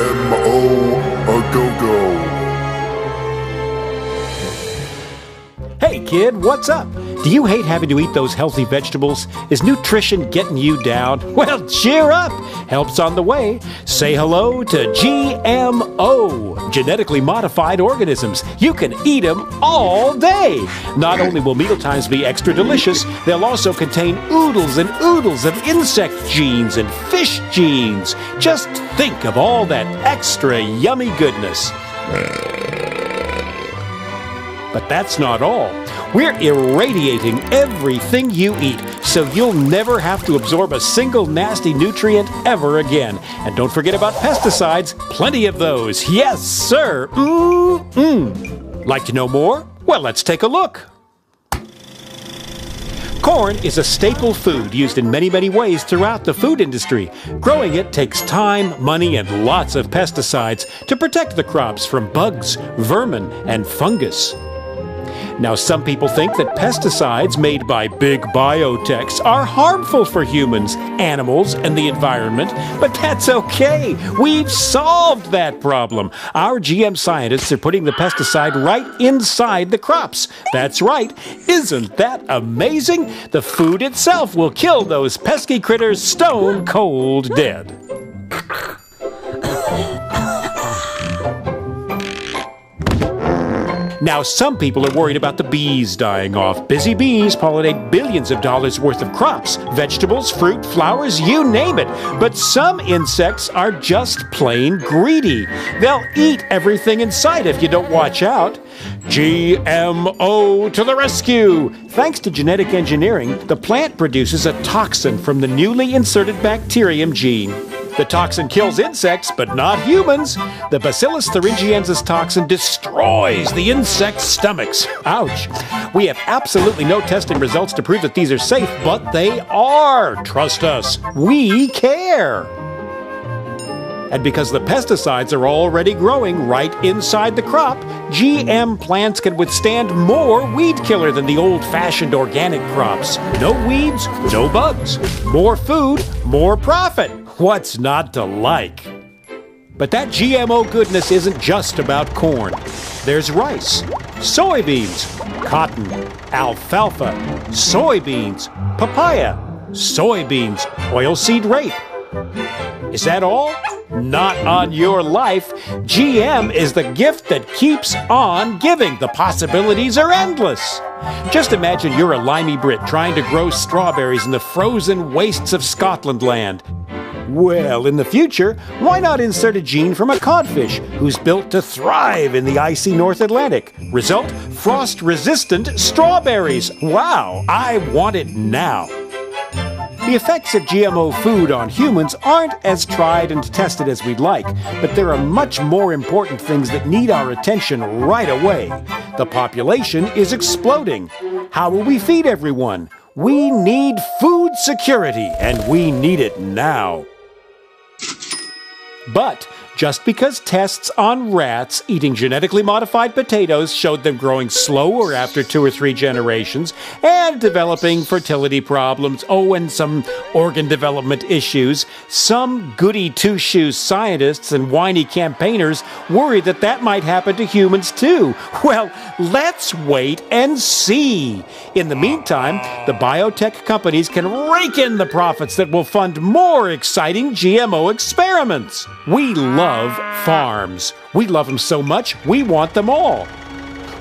GMO a go-go. Hey kid, what's up? Do you hate having to eat those healthy vegetables? Is nutrition getting you down? Well, cheer up! Help's on the way. Say hello to GMO, genetically modified organisms. You can eat them all day. Not only will mealtimes be extra delicious, they'll also contain oodles and oodles of insect genes and fish genes. Just think of all that extra yummy goodness. But that's not all. We're irradiating everything you eat, so you'll never have to absorb a single nasty nutrient ever again. And don't forget about pesticides. Plenty of those. Yes, sir. Like to know more? Well, let's take a look. Corn is a staple food used in many, many ways throughout the food industry. Growing it takes time, money, and lots of pesticides to protect the crops from bugs, vermin, and fungus. Now, some people think that pesticides made by big biotechs are harmful for humans, animals, and the environment, but that's okay. We've solved that problem. Our GM scientists are putting the pesticide right inside the crops. That's right. Isn't that amazing? The food itself will kill those pesky critters stone cold dead. Now, some people are worried about the bees dying off. Busy bees pollinate billions of dollars worth of crops, vegetables, fruit, flowers, you name it. But some insects are just plain greedy. They'll eat everything in sight if you don't watch out. GMO to the rescue! Thanks to genetic engineering, the plant produces a toxin from the newly inserted bacterium gene. The toxin kills insects, but not humans. The Bacillus thuringiensis toxin destroys the insects' stomachs. Ouch. We have absolutely no testing results to prove that these are safe, but they are. Trust us. We care. And because the pesticides are already growing right inside the crop, GM plants can withstand more weed killer than the old-fashioned organic crops. No weeds, no bugs. More food, more profit. What's not to like? But that GMO goodness isn't just about corn. There's rice, soybeans, cotton, alfalfa, soybeans, papaya, soybeans, oilseed rape. Is that all? Not on your life. GM is the gift that keeps on giving. The possibilities are endless. Just imagine you're a limey Brit trying to grow strawberries in the frozen wastes of Scotland land. Well, in the future, why not insert a gene from a codfish who's built to thrive in the icy North Atlantic? Result, frost-resistant strawberries. Wow, I want it now. The effects of GMO food on humans aren't as tried and tested as we'd like, but there are much more important things that need our attention right away. The population is exploding. How will we feed everyone? We need food security, and we need it now. But just because tests on rats eating genetically modified potatoes showed them growing slower after 2 or 3 generations and developing fertility problems, and some organ development issues, some goody two-shoes scientists and whiny campaigners worry that that might happen to humans too. Well, let's wait and see. In the meantime, the biotech companies can rake in the profits that will fund more exciting GMO experiments. We love farms. We love them so much, we want them all.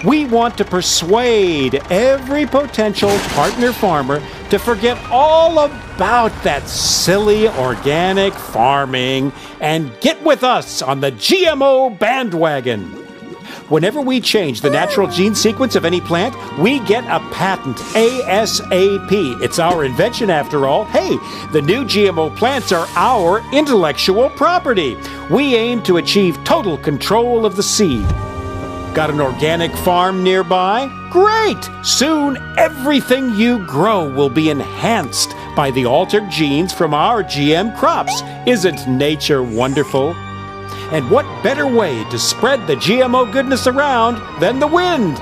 We want to persuade every potential partner farmer to forget all about that silly organic farming and get with us on the GMO bandwagon. Whenever we change the natural gene sequence of any plant, we get a patent, ASAP. It's our invention after all. Hey, the new GMO plants are our intellectual property. We aim to achieve total control of the seed. Got an organic farm nearby? Great! Soon everything you grow will be enhanced by the altered genes from our GM crops. Isn't nature wonderful? And what better way to spread the GMO goodness around than the wind?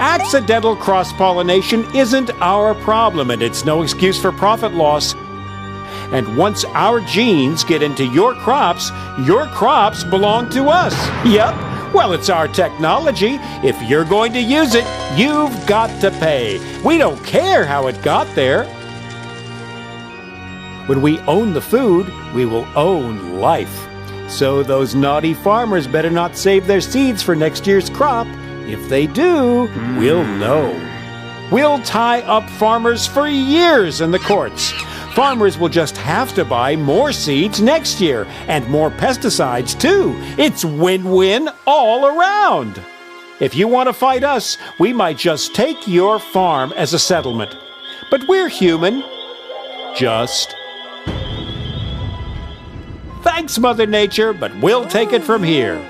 Accidental cross-pollination isn't our problem, and it's no excuse for profit loss. And once our genes get into your crops belong to us. Yep. Well, it's our technology. If you're going to use it, you've got to pay. We don't care how it got there. When we own the food, we will own life. So those naughty farmers better not save their seeds for next year's crop. If they do, we'll know. We'll tie up farmers for years in the courts. Farmers will just have to buy more seeds next year, and more pesticides too. It's win-win all around. If you want to fight us, we might just take your farm as a settlement. But we're human. Just. Thanks, Mother Nature, but we'll take it from here.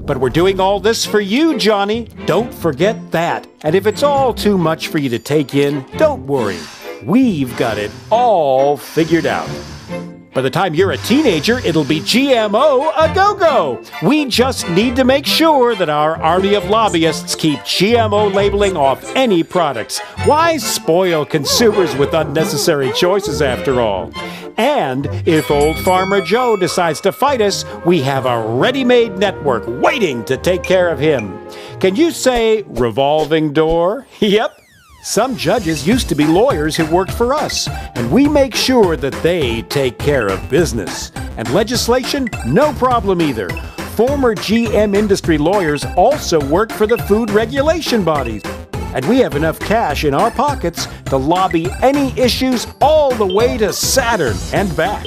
But we're doing all this for you, Johnny. Don't forget that. And if it's all too much for you to take in, don't worry. We've got it all figured out. By the time you're a teenager, it'll be GMO a go-go. We just need to make sure that our army of lobbyists keep GMO labeling off any products. Why spoil consumers with unnecessary choices after all? And if old Farmer Joe decides to fight us, we have a ready-made network waiting to take care of him. Can you say revolving door? Yep. Some judges used to be lawyers who worked for us, and we make sure that they take care of business. And legislation, no problem either. Former GM industry lawyers also work for the food regulation bodies. And we have enough cash in our pockets to lobby any issues all the way to Saturn and back.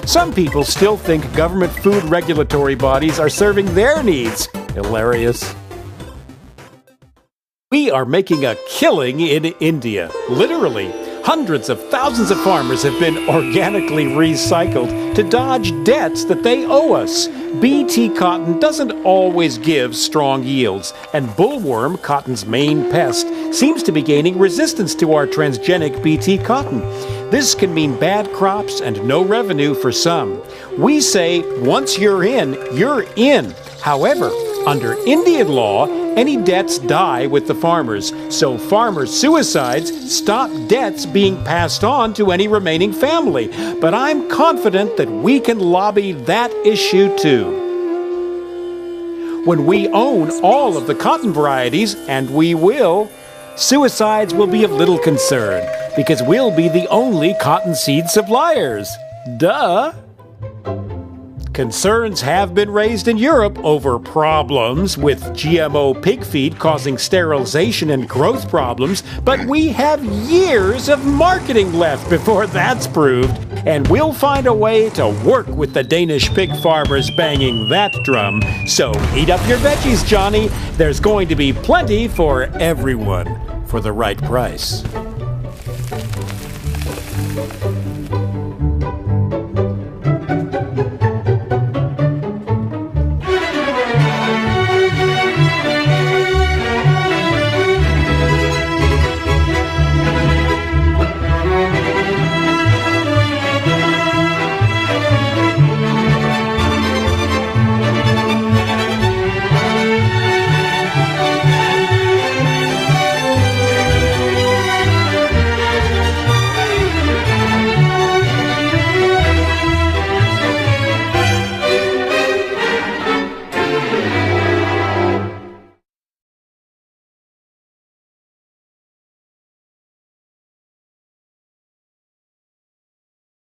Some people still think government food regulatory bodies are serving their needs. Hilarious. We are making a killing in India. Literally, hundreds of thousands of farmers have been organically recycled to dodge debts that they owe us. BT cotton doesn't always give strong yields, and bullworm, cotton's main pest, seems to be gaining resistance to our transgenic BT cotton. This can mean bad crops and no revenue for some. We say, once you're in, you're in. However, under Indian law, any debts die with the farmers, so farmer suicides stop debts being passed on to any remaining family. But I'm confident that we can lobby that issue too. When we own all of the cotton varieties, and we will, suicides will be of little concern, because we'll be the only cottonseed suppliers. Duh! Concerns have been raised in Europe over problems with GMO pig feed causing sterilization and growth problems, but we have years of marketing left before that's proved, and we'll find a way to work with the Danish pig farmers banging that drum. So eat up your veggies, Johnny. There's going to be plenty for everyone for the right price.